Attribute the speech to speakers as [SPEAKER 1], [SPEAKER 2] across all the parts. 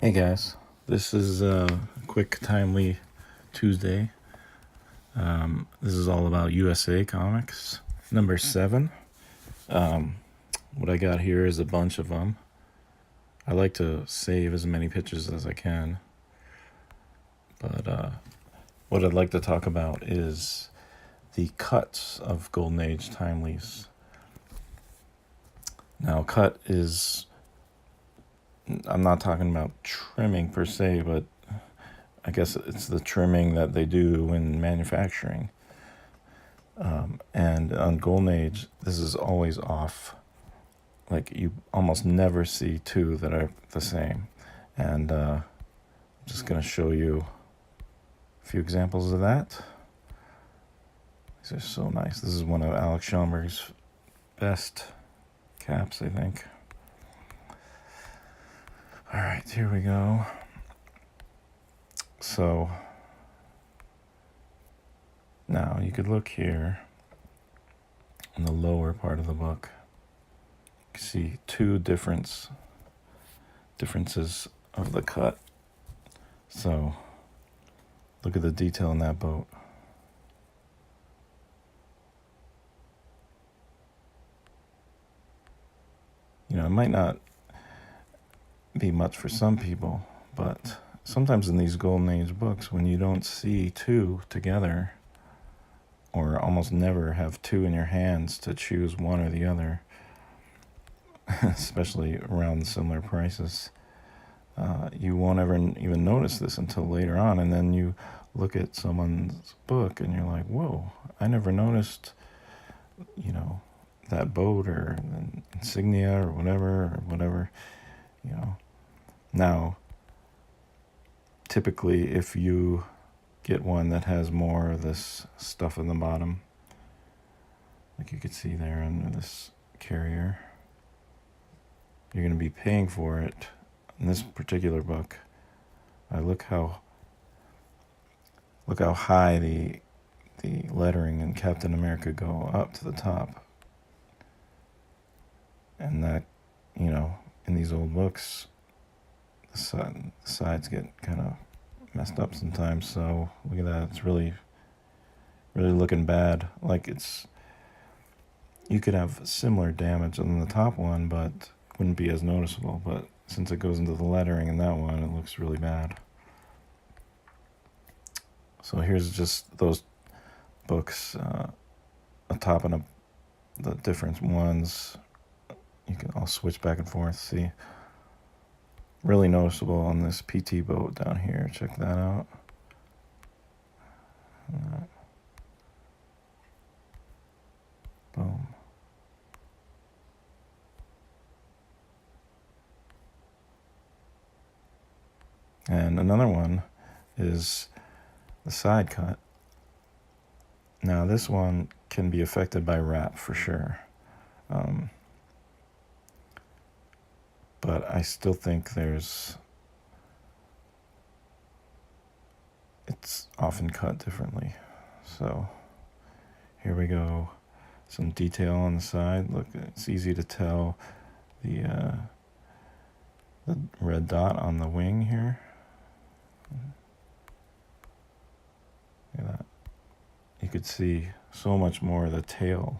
[SPEAKER 1] Hey guys, this is a quick, timely Tuesday. This is all about USA Comics, number 7. What I got here is a bunch of them. I like to save as many pictures as I can, but what I'd like to talk about is the cuts of Golden Age timelies. Now, cut is, I'm not talking about trimming per se, but I guess it's the trimming that they do in manufacturing. And on Golden Age, this is always off. Like, you almost never see two that are the same. And I'm just going to show you a few examples of that. These are so nice. This is one of Alex Schomburg's best caps, I think. All right, here we go. So now you could look here in the lower part of the book. You see two differences of the cut. So look at the detail in that boat. You know, it might not be much for some people, but sometimes in these Golden Age books, when you don't see two together, or almost never have two in your hands to choose one or the other, especially around similar prices, you won't ever even notice this until later on. And then you look at someone's book and you're like, whoa, I never noticed, that boat or an insignia or whatever. Now, typically, if you get one that has more of this stuff in the bottom, like you could see there under this carrier, you're going to be paying for it. In this particular book, look how high the lettering in Captain America go up to the top. And that, in these old books, the sides get kind of messed up sometimes. So look at that. It's really, really looking bad. Like, you could have similar damage on the top one, but it wouldn't be as noticeable. But since it goes into the lettering in that one, it looks really bad. So here's just those books, a top and the different ones. I'll switch back and forth. See, really noticeable on this PT boat down here. Check that out. Boom. And another one is the side cut. Now, this one can be affected by wrap for sure. But I still think it's often cut differently. So here we go. Some detail on the side. Look, it's easy to tell the red dot on the wing here. Look at that. You could see so much more of the tail.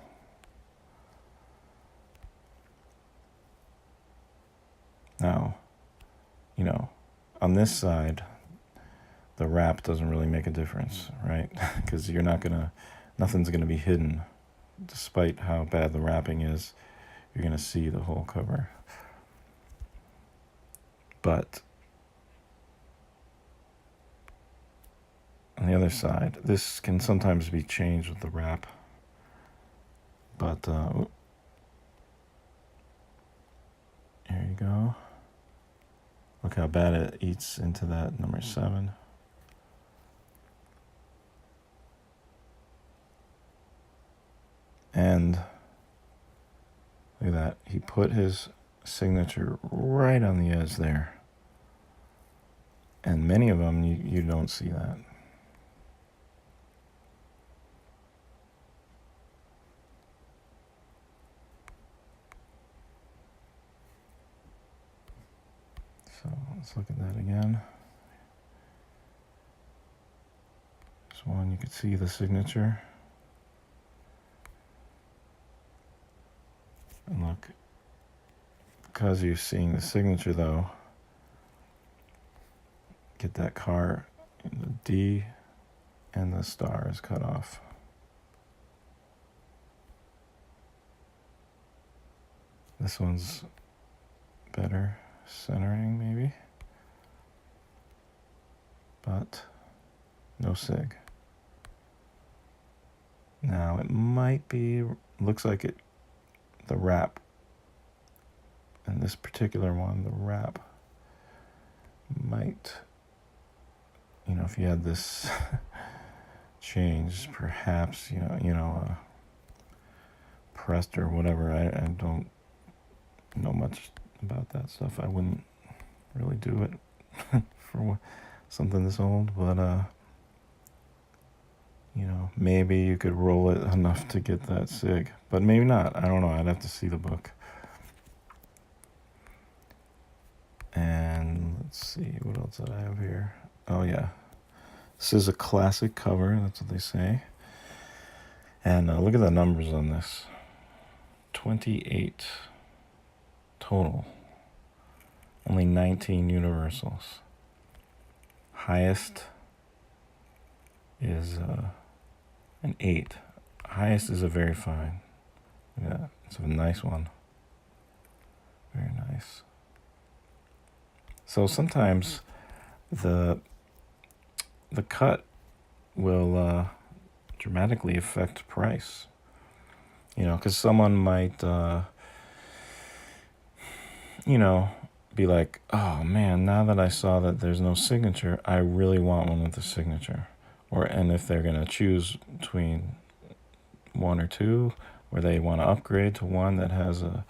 [SPEAKER 1] Now, on this side, the wrap doesn't really make a difference, right? Because nothing's gonna be hidden. Despite how bad the wrapping is, you're gonna see the whole cover. But on the other side, this can sometimes be changed with the wrap. But here you go. Look how bad it eats into that number 7. And look at that. He put his signature right on the edge there. And many of them, you don't see that. So let's look at that again. This one, you can see the signature. And look, because you're seeing the signature though, get that car, the D and the star is cut off. This one's better centering maybe, but no sig. Now it might be, looks like it, the wrap, and this particular one, the wrap might, if you had this changed, perhaps, pressed or whatever. I don't know much about that stuff. I wouldn't really do it for something this old, but maybe you could roll it enough to get that sig, but maybe not. I don't know. I'd have to see the book. And let's see, what else did I have here? Oh yeah, this is a classic cover, that's what they say. And look at the numbers on this. 28 total. Only 19 universals. Highest is an 8. Highest is a very fine. Yeah, it's a nice one. Very nice. So sometimes the cut will dramatically affect price. Because someone might, be like, oh man, now that I saw that there's no signature, I really want one with a signature. And if they're going to choose between one or two, or they want to upgrade to one that has a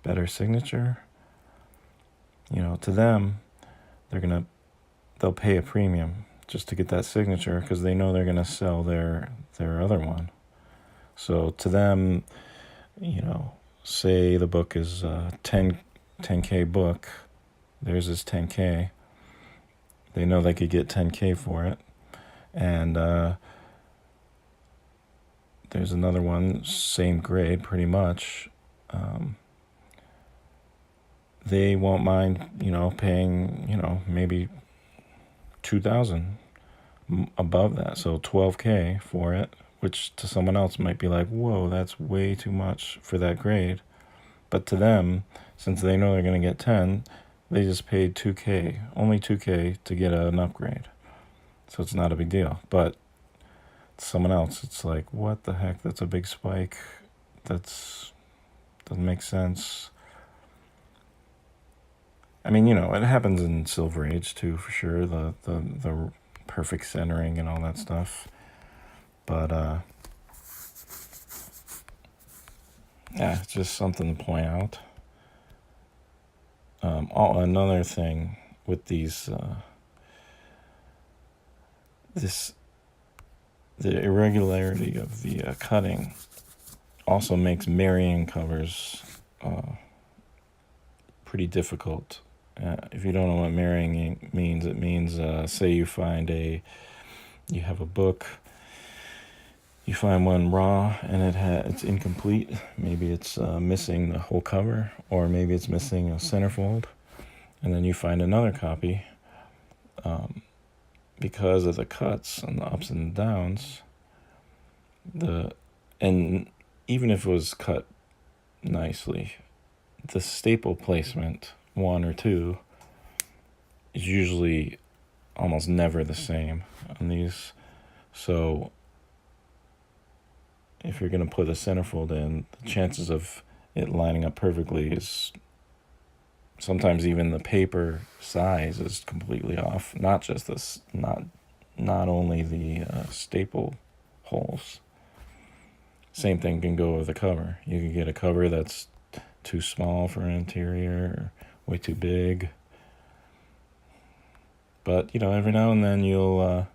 [SPEAKER 1] better signature, to them, they'll pay a premium just to get that signature because they know they're going to sell their other one. So to them, say the book is 10K book, theirs is 10K. They know they could get 10K for it. And there's another one, same grade pretty much. They won't mind, paying, maybe 2,000 above that. So 12K for it, which to someone else might be like, whoa, that's way too much for that grade. But to them, since they know they're going to get 10, they just paid 2K, only 2K to get an upgrade. So it's not a big deal. But to someone else, it's like, what the heck? That's a big spike. Doesn't make sense. I mean, it happens in Silver Age too, for sure. The perfect centering and all that stuff. But yeah, it's just something to point out. Another thing with these, the irregularity of the cutting also makes marrying covers pretty difficult. If you don't know what marrying means, it means, say you have a book, you find one raw and it's incomplete. Maybe it's missing the whole cover, or maybe it's missing a centerfold, and then you find another copy. Because of the cuts and the ups and downs, and even if it was cut nicely, the staple placement, 1 or 2, is usually almost never the same on these. So if you're going to put a centerfold in, the chances of it lining up perfectly is sometimes even the paper size is completely off. Not just this, not only the staple holes. Same thing can go with the cover. You can get a cover that's too small for an interior, or way too big. But, every now and then you'll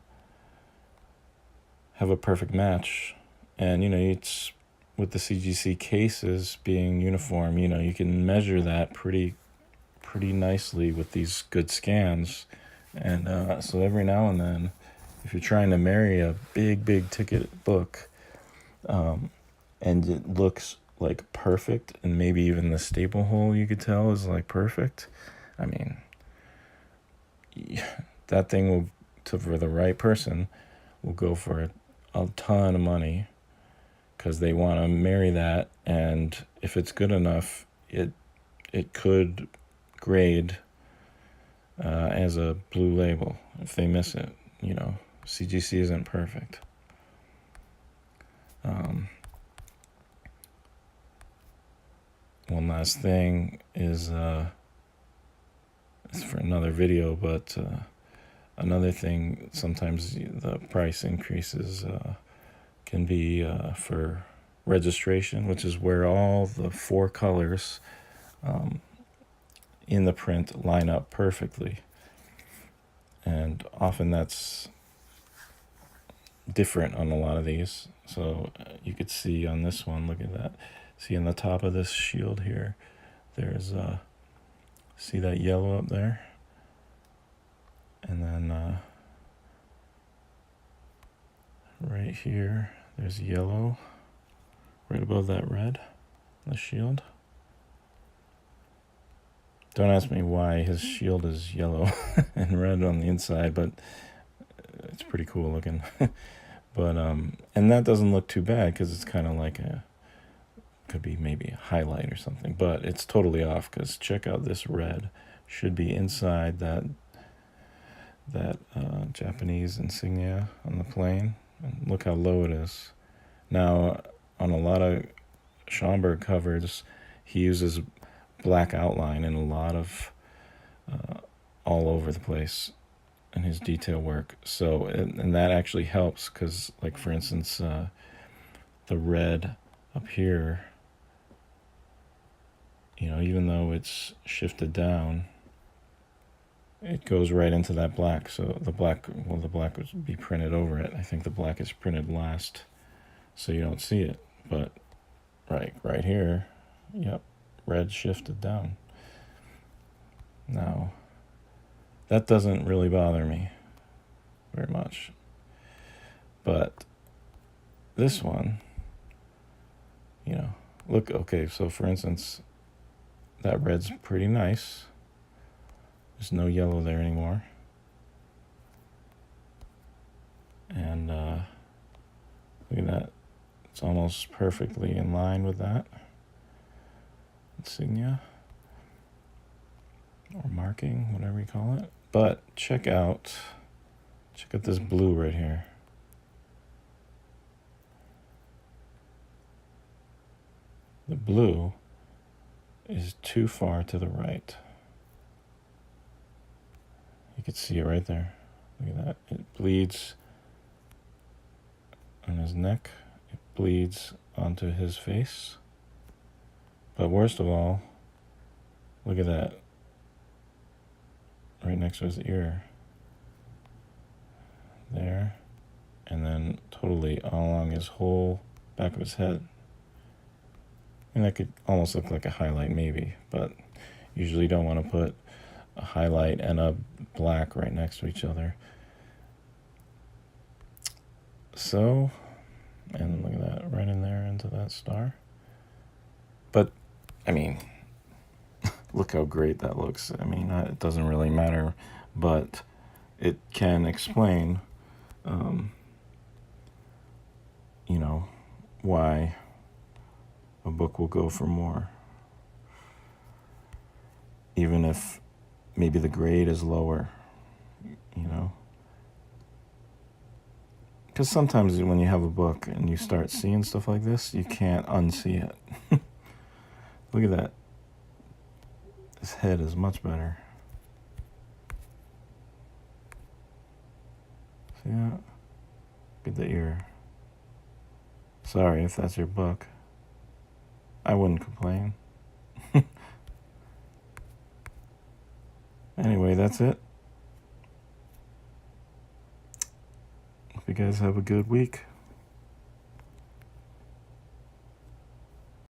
[SPEAKER 1] have a perfect match. And, it's with the CGC cases being uniform, you can measure that pretty pretty nicely with these good scans. And so every now and then, if you're trying to marry a big ticket book, and it looks like perfect, and maybe even the staple hole you could tell is like perfect, I mean, that thing will, for the right person, will go for a ton of money, because they want to marry that. And if it's good enough, it could grade as a blue label if they miss it. CGC isn't perfect. One last thing is it's for another video, but another thing, sometimes the price increases can be for registration, which is where all the 4 colors in the print line up perfectly. And often that's different on a lot of these. So you could see on this one, look at that. See on the top of this shield here, there's see that yellow up there? And then right here, there's yellow right above that red, the shield. Don't ask me why his shield is yellow and red on the inside, but it's pretty cool looking. But and that doesn't look too bad, because it's kind of like could be maybe a highlight or something, but it's totally off, because check out this red. Should be inside that Japanese insignia on the plane, and look how low it is. Now, on a lot of Schomburg covers, he uses black outline in a lot of all over the place in his detail work. So, and that actually helps, because, like, for instance, the red up here, even though it's shifted down, it goes right into that black. So the black would be printed over it. I think the black is printed last, so you don't see it. But right here, yep, red shifted down. Now, that doesn't really bother me very much. But this one, look, okay, so for instance, that red's pretty nice. There's no yellow there anymore. And look at that. It's almost perfectly in line with that insignia, or marking, whatever you call it. But check out this blue right here. The blue is too far to the right. You can see it right there. Look at that. It bleeds on his neck. It bleeds onto his face. But worst of all, look at that. Right next to his ear. There. And then totally all along his whole back of his head. And that could almost look like a highlight maybe, but usually you don't want to put a highlight and a black right next to each other. So, and look at that, right in there into that star. But, I mean, look how great that looks. I mean, it doesn't really matter, but it can explain, why a book will go for more. Even if maybe the grade is lower, Because sometimes when you have a book and you start seeing stuff like this, you can't unsee it. Look at that. His head is much better. See that? Look at the ear. Sorry if that's your book. I wouldn't complain. Anyway, that's it. Hope you guys have a good week.